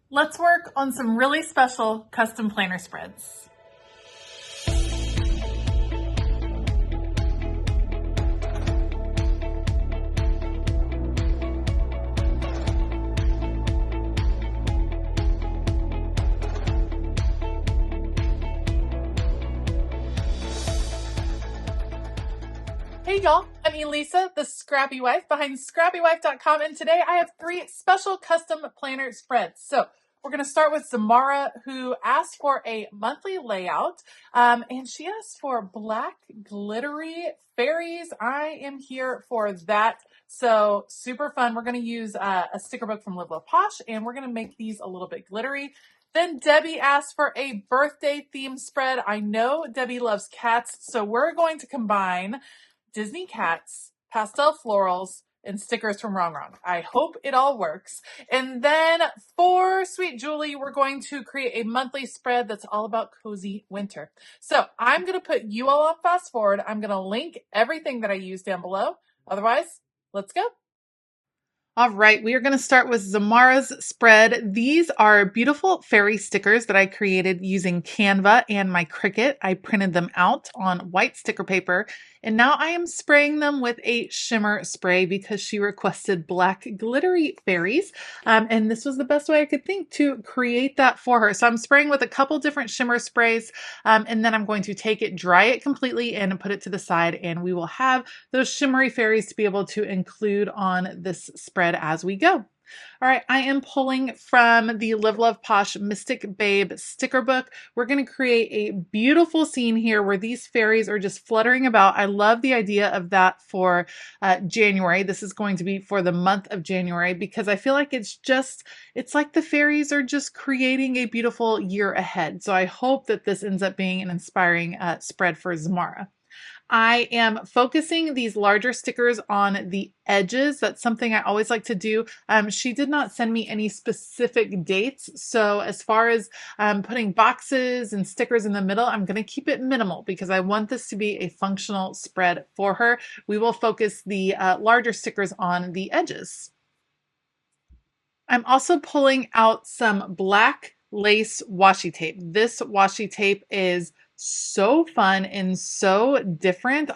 Let's work on some really special custom planner spreads. Hey y'all, I'm Elisa, the Scrappy Wife behind ScrappyWife.com, and today I have 3 special custom planner spreads. So we're going to start with Xiomara, who asked for a monthly layout, and she asked for black glittery fairies. I am here for that. So super fun. We're going to use a sticker book from Live Love Posh, and we're going to make these a little bit glittery. Then Debbie asked for a birthday theme spread. I know Debbie loves cats, so we're going to combine Disney cats, pastel florals, and stickers from Wrong Wrong. I hope it all works. And then for Sweet Julie, we're going to create a monthly spread that's all about cozy winter. So I'm going to put you all on fast forward. I'm going to link everything that I use down below. Otherwise, let's go. All right, we are going to start with Xiomara's spread. These are beautiful fairy stickers that I created using Canva and my Cricut. I printed them out on white sticker paper, and now I am spraying them with a shimmer spray because she requested black glittery fairies. And this was the best way I could think to create that for her. So I'm spraying with a couple different shimmer sprays, and then I'm going to take it, dry it completely, and put it to the side, and we will have those shimmery fairies to be able to include on this spread as we go. All right, I am pulling from the Live Love Posh Mystic Babe sticker book. We're going to create a beautiful scene here where these fairies are just fluttering about. I love the idea of that for January. This is going to be for the month of January because I feel like it's like the fairies are just creating a beautiful year ahead. So I hope that this ends up being an inspiring spread for Xiomara. I am focusing these larger stickers on the edges. That's something I always like to do. She did not send me any specific dates. So as far as putting boxes and stickers in the middle, I'm going to keep it minimal because I want this to be a functional spread for her. We will focus the larger stickers on the edges. I'm also pulling out some black lace washi tape. This washi tape is so fun and so different.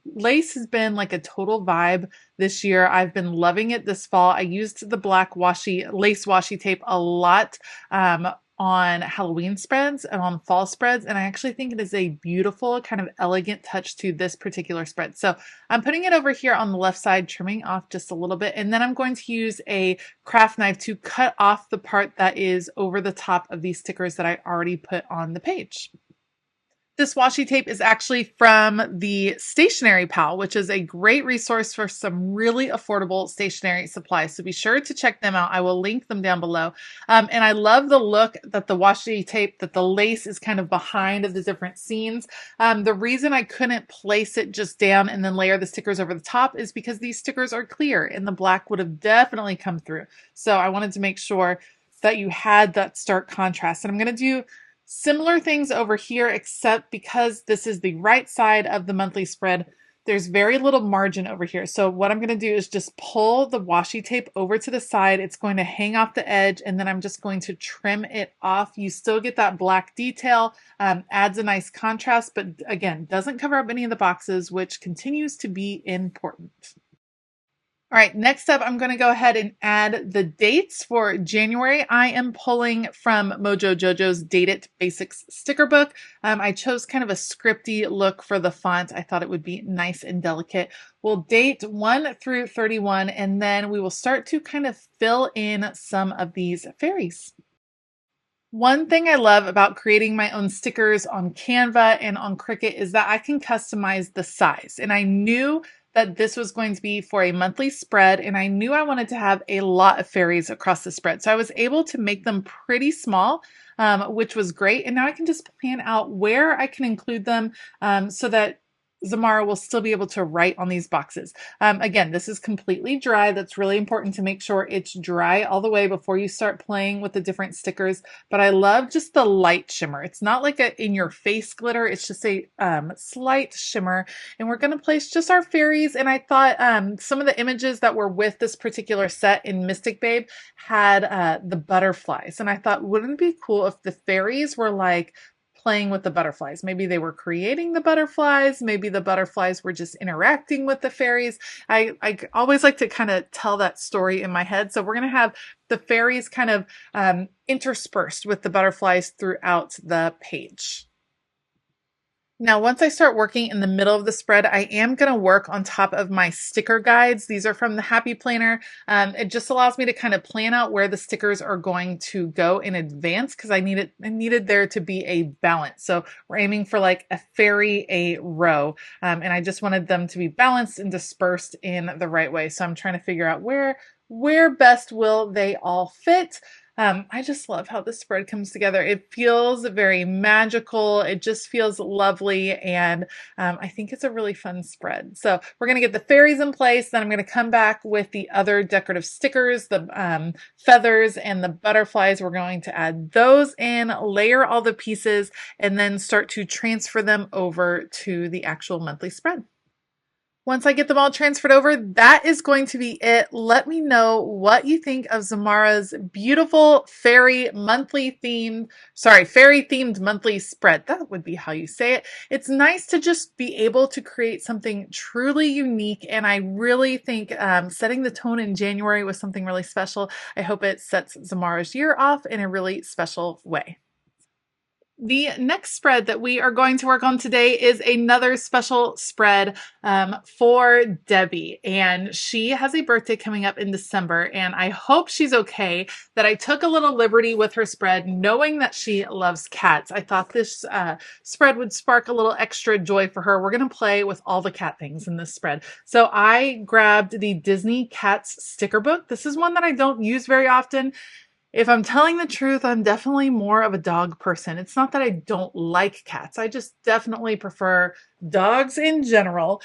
Lace has been like a total vibe this year. I've been loving it this fall. I used the black lace washi tape a lot on Halloween spreads and on fall spreads, and I actually think it is a beautiful kind of elegant touch to this particular spread. So I'm putting it over here on the left side, trimming off just a little bit, and then I'm going to use a craft knife to cut off the part that is over the top of these stickers that I already put on the page. This washi tape is actually from the Stationery Pal, which is a great resource for some really affordable stationery supplies. So be sure to check them out. I will link them down below. And I love the look that the washi tape, that the lace is kind of behind the different scenes. The reason I couldn't place it just down and then layer the stickers over the top is because these stickers are clear and the black would have definitely come through. So I wanted to make sure that you had that stark contrast. And I'm going to do similar things over here, except because this is the right side of the monthly spread, there's very little margin over here. So what I'm going to do is just pull the washi tape over to the side. It's going to hang off the edge, and then I'm just going to trim it off. You still get that black detail, adds a nice contrast, but again, doesn't cover up any of the boxes, which continues to be important. All right, next up, I'm going to go ahead and add the dates for January. I am pulling from Mojo Jojo's Date It Basics sticker book. I chose kind of a scripty look for the font. I thought it would be nice and delicate. We'll date 1 through 31, and then we will start to kind of fill in some of these fairies. One thing I love about creating my own stickers on Canva and on Cricut is that I can customize the size. And I knew that this was going to be for a monthly spread, and I knew I wanted to have a lot of fairies across the spread. So I was able to make them pretty small, which was great. And now I can just plan out where I can include them so that Xiomara will still be able to write on these boxes. Again, this is completely dry. That's really important to make sure it's dry all the way before you start playing with the different stickers. But I love just the light shimmer. It's not like a in your face glitter. It's just a slight shimmer. And we're going to place just our fairies. And I thought some of the images that were with this particular set in Mystic Babe had the butterflies. And I thought, wouldn't it be cool if the fairies were like playing with the butterflies? Maybe they were creating the butterflies. Maybe the butterflies were just interacting with the fairies. I always like to kind of tell that story in my head. So we're going to have the fairies kind of interspersed with the butterflies throughout the page. Now, once I start working in the middle of the spread, I am going to work on top of my sticker guides. These are from the Happy Planner. It just allows me to kind of plan out where the stickers are going to go in advance because I needed there to be a balance. So we're aiming for like a fairy, a row, and I just wanted them to be balanced and dispersed in the right way. So I'm trying to figure out where best will they all fit. I just love how the spread comes together. It feels very magical. It just feels lovely. And I think it's a really fun spread. So we're going to get the fairies in place. Then I'm going to come back with the other decorative stickers, the feathers and the butterflies. We're going to add those in, layer all the pieces, and then start to transfer them over to the actual monthly spread. Once I get them all transferred over, that is going to be it. Let me know what you think of Xiomara's beautiful fairy themed monthly spread. That would be how you say it. It's nice to just be able to create something truly unique. And I really think setting the tone in January was something really special. I hope it sets Xiomara's year off in a really special way. The next spread that we are going to work on today is another special spread for Debbie. And she has a birthday coming up in December. And I hope she's okay that I took a little liberty with her spread, knowing that she loves cats. I thought this spread would spark a little extra joy for her. We're going to play with all the cat things in this spread. So I grabbed the Disney Cats sticker book. This is one that I don't use very often. If I'm telling the truth, I'm definitely more of a dog person. It's not that I don't like cats. I just definitely prefer dogs in general.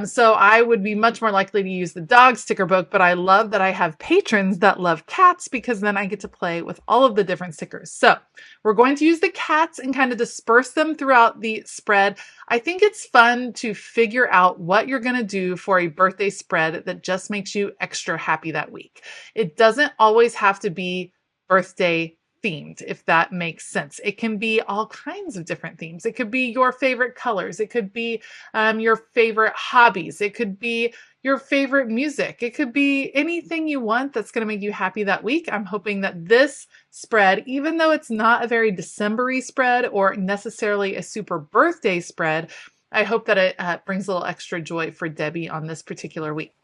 So I would be much more likely to use the dog sticker book, but I love that I have patrons that love cats because then I get to play with all of the different stickers. So we're going to use the cats and kind of disperse them throughout the spread. I think it's fun to figure out what you're going to do for a birthday spread that just makes you extra happy that week. It doesn't always have to be birthday themed, if that makes sense. It can be all kinds of different themes. It could be your favorite colors. It could be your favorite hobbies. It could be your favorite music. It could be anything you want that's going to make you happy that week. I'm hoping that this spread, even though it's not a very December-y spread or necessarily a super birthday spread, I hope that it brings a little extra joy for Debbie on this particular week.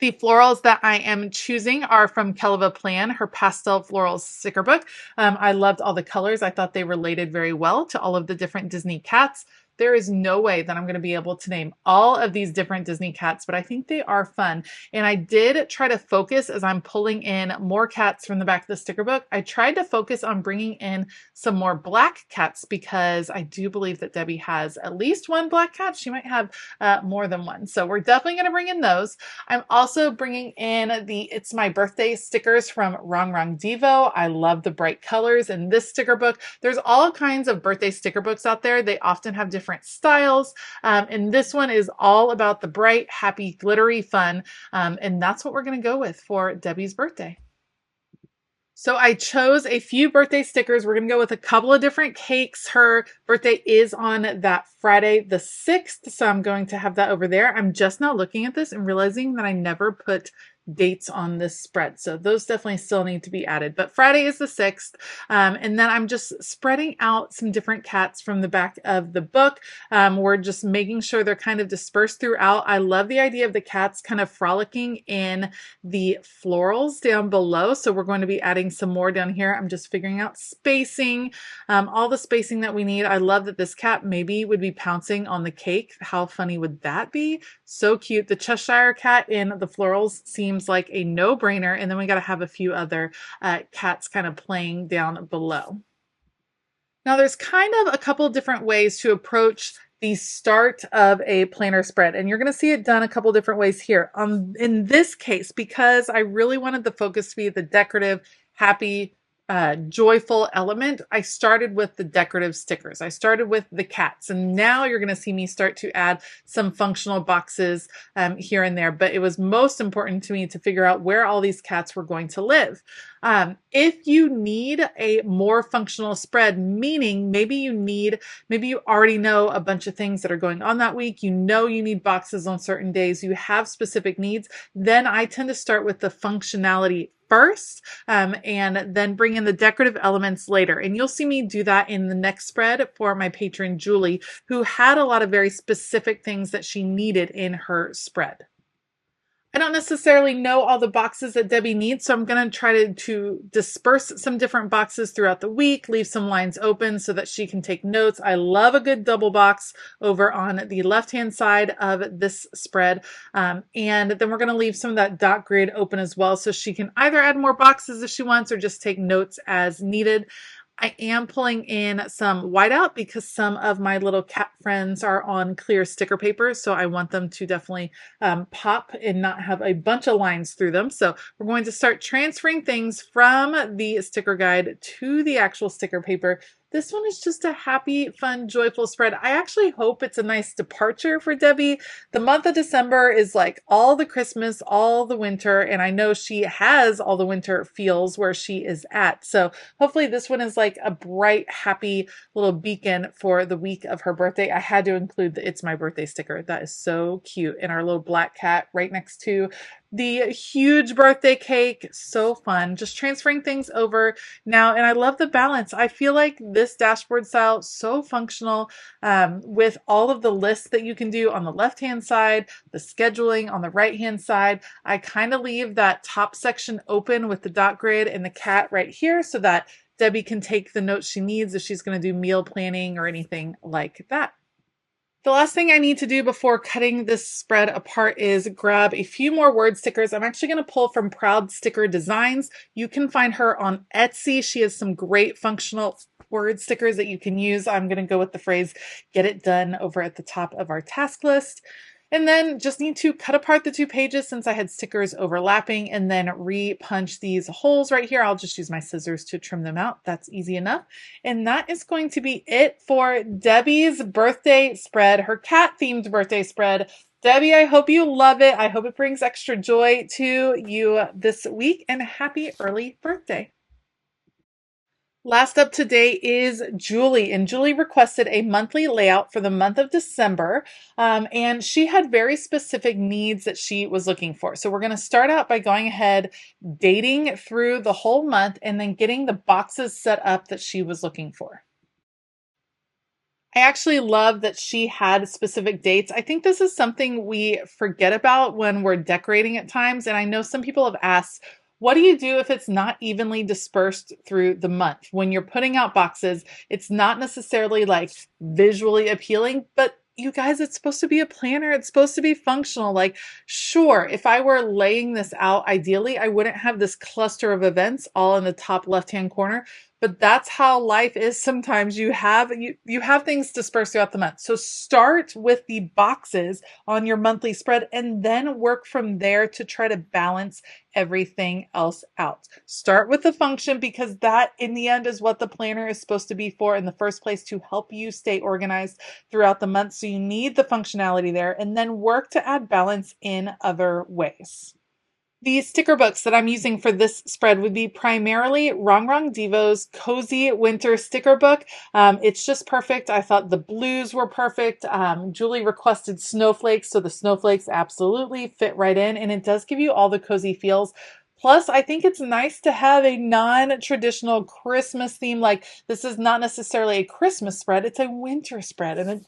The florals that I am choosing are from Kelva Plan, her pastel florals sticker book. I loved all the colors. I thought they related very well to all of the different Disney cats. There is no way that I'm going to be able to name all of these different Disney cats, but I think they are fun. And I did try to focus as I'm pulling in more cats from the back of the sticker book. I tried to focus on bringing in some more black cats because I do believe that Debbie has at least one black cat. She might have more than one. So we're definitely going to bring in those. I'm also bringing in the It's My Birthday stickers from Rong Rong Devo. I love the bright colors in this sticker book. There's all kinds of birthday sticker books out there. They often have different styles. And this one is all about the bright, happy, glittery fun. And that's what we're going to go with for Debbie's birthday. So I chose a few birthday stickers. We're going to go with a couple of different cakes. Her birthday is on that Friday the 6th. So I'm going to have that over there. I'm just now looking at this and realizing that I never put dates on this spread. So those definitely still need to be added. But Friday is the 6th. And then I'm just spreading out some different cats from the back of the book. We're just making sure they're kind of dispersed throughout. I love the idea of the cats kind of frolicking in the florals down below. So we're going to be adding some more down here. I'm just figuring out spacing, all the spacing that we need. I love that this cat maybe would be pouncing on the cake. How funny would that be? So cute. The Cheshire cat in the florals seems like a no-brainer. And then we got to have a few other cats kind of playing down below. Now there's kind of a couple different ways to approach the start of a planner spread. And you're going to see it done a couple different ways here. In this case, because I really wanted the focus to be the decorative, happy, joyful element, I started with the decorative stickers. I started with the cats, and now you're going to see me start to add some functional boxes here and there. But it was most important to me to figure out where all these cats were going to live. If you need a more functional spread, meaning maybe you already know a bunch of things that are going on that week, you know you need boxes on certain days, you have specific needs, then I tend to start with the functionality first, and then bring in the decorative elements later. And you'll see me do that in the next spread for my patron, Julie, who had a lot of very specific things that she needed in her spread. I don't necessarily know all the boxes that Debbie needs, so I'm going to try to disperse some different boxes throughout the week, leave some lines open so that she can take notes. I love a good double box over on the left-hand side of this spread. And then we're going to leave some of that dot grid open as well, so she can either add more boxes if she wants or just take notes as needed. I am pulling in some whiteout because some of my little cat friends are on clear sticker paper, so I want them to definitely pop and not have a bunch of lines through them. So we're going to start transferring things from the sticker guide to the actual sticker paper. This one is just a happy, fun, joyful spread. I actually hope it's a nice departure for Debbie. The month of December is like all the Christmas, all the winter, and I know she has all the winter feels where she is at. So hopefully this one is like a bright, happy little beacon for the week of her birthday. I had to include the It's My Birthday sticker. That is so cute. And our little black cat right next to the huge birthday cake. So fun. Just transferring things over now. And I love the balance. I feel like this dashboard style, so functional, with all of the lists that you can do on the left-hand side, the scheduling on the right-hand side. I kind of leave that top section open with the dot grid and the cat right here so that Debbie can take the notes she needs if she's going to do meal planning or anything like that. The last thing I need to do before cutting this spread apart is grab a few more word stickers. I'm actually going to pull from Proud Sticker Designs. You can find her on Etsy. She has some great functional word stickers that you can use. I'm going to go with the phrase, "Get it done," over at the top of our task list. And then just need to cut apart the two pages since I had stickers overlapping, and then re-punch these holes right here. I'll just use my scissors to trim them out. That's easy enough. And that is going to be it for Debbie's birthday spread, her cat-themed birthday spread. Debbie, I hope you love it. I hope it brings extra joy to you this week, and happy early birthday. Last up today is Julie, and Julie requested a monthly layout for the month of December, and she had very specific needs that she was looking for. So we're going to start out by going ahead, dating through the whole month, and then getting the boxes set up that she was looking for. I actually love that she had specific dates. I think this is something we forget about when we're decorating at times, and I know some people have asked, what do you do if it's not evenly dispersed through the month? When you're putting out boxes, it's not necessarily like visually appealing, but you guys, it's supposed to be a planner. It's supposed to be functional. Like, sure, if I were laying this out, ideally, I wouldn't have this cluster of events all in the top left-hand corner. But that's how life is sometimes. You have things dispersed throughout the month. So start with the boxes on your monthly spread and then work from there to try to balance everything else out. Start with the function because that in the end is what the planner is supposed to be for in the first place, to help you stay organized throughout the month. So you need the functionality there, and then work to add balance in other ways. The sticker books that I'm using for this spread would be primarily Wrong Wrong Devo's Cozy Winter Sticker Book. It's just perfect. I thought the blues were perfect. Julie requested snowflakes, so the snowflakes absolutely fit right in, and it does give you all the cozy feels. Plus, I think it's nice to have a non-traditional Christmas theme. Like, this is not necessarily a Christmas spread, it's a winter spread, and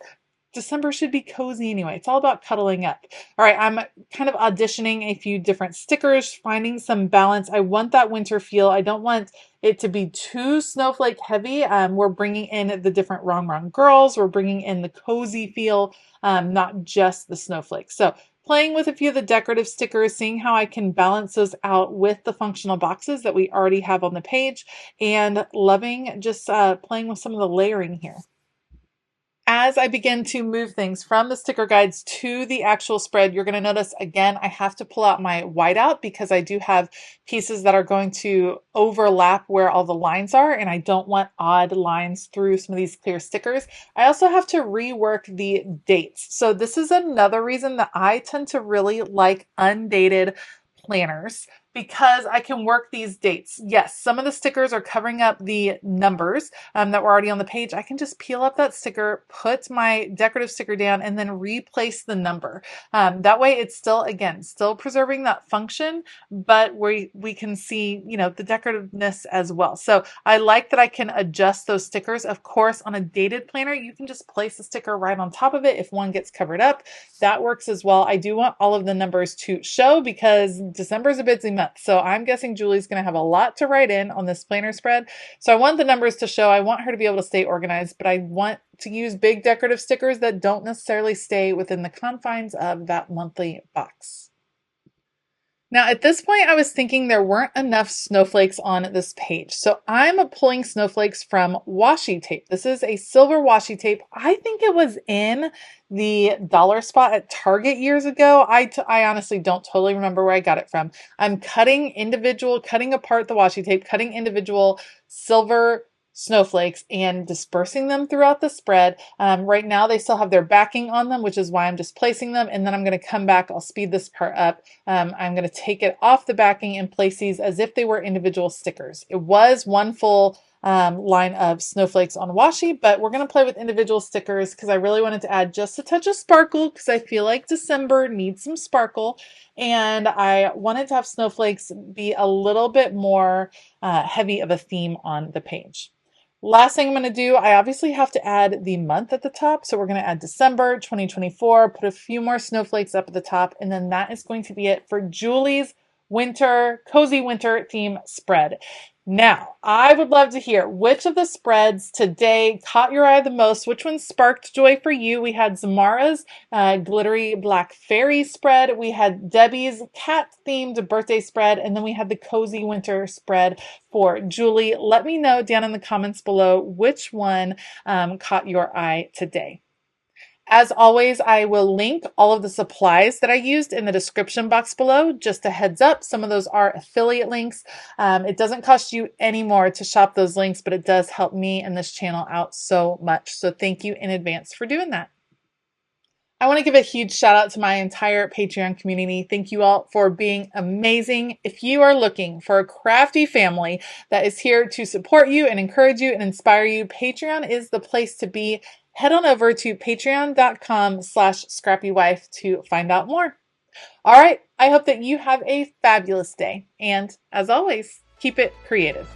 December should be cozy anyway. It's all about cuddling up. All right, I'm kind of auditioning a few different stickers, finding some balance. I want that winter feel. I don't want it to be too snowflake heavy. We're bringing in the different Wrong Wrong girls. We're bringing in the cozy feel, not just the snowflakes. So playing with a few of the decorative stickers, seeing how I can balance those out with the functional boxes that we already have on the page, and loving just playing with some of the layering here. As I begin to move things from the sticker guides to the actual spread, you're going to notice again, I have to pull out my whiteout because I do have pieces that are going to overlap where all the lines are, and I don't want odd lines through some of these clear stickers. I also have to rework the dates. So this is another reason that I tend to really like undated planners, because I can work these dates. Yes, some of the stickers are covering up the numbers that were already on the page. I can just peel up that sticker, put my decorative sticker down, and then replace the number. That way it's still, again, still preserving that function, but we can see, you know, the decorativeness as well. So I like that I can adjust those stickers. Of course, on a dated planner, you can just place the sticker right on top of it if one gets covered up. That works as well. I do want all of the numbers to show because December is a busy month. So I'm guessing Julie's going to have a lot to write in on this planner spread. So I want the numbers to show. I want her to be able to stay organized, but I want to use big decorative stickers that don't necessarily stay within the confines of that monthly box. Now, at this point, I was thinking there weren't enough snowflakes on this page. So I'm pulling snowflakes from washi tape. This is a silver washi tape. I think it was in the dollar spot at Target years ago. I honestly don't totally remember where I got it from. I'm cutting apart the washi tape, cutting individual silver snowflakes and dispersing them throughout the spread. Right now they still have their backing on them, which is why I'm just placing them. And then I'm going to come back. I'll speed this part up. I'm going to take it off the backing and place these as if they were individual stickers. It was one full line of snowflakes on washi, but we're going to play with individual stickers because I really wanted to add just a touch of sparkle because I feel like December needs some sparkle. And I wanted to have snowflakes be a little bit more heavy of a theme on the page. Last thing I'm going to do, I obviously have to add the month at the top. So we're going to add December 2024, put a few more snowflakes up at the top, and then that is going to be it for Julie's cozy winter theme spread. Now, I would love to hear which of the spreads today caught your eye the most. Which one sparked joy for you? We had Xiomara's glittery black fairy spread. We had Debbie's cat-themed birthday spread. And then we had the cozy winter spread for Julie. Let me know down in the comments below which one caught your eye today. As always, I will link all of the supplies that I used in the description box below. Just a heads up, some of those are affiliate links. It doesn't cost you any more to shop those links, but it does help me and this channel out so much. So thank you in advance for doing that. I want to give a huge shout out to my entire Patreon community. Thank you all for being amazing. If you are looking for a crafty family that is here to support you and encourage you and inspire you, Patreon is the place to be. Head on over to patreon.com/ScrappyWife to find out more. All right. I hope that you have a fabulous day. And as always, keep it creative.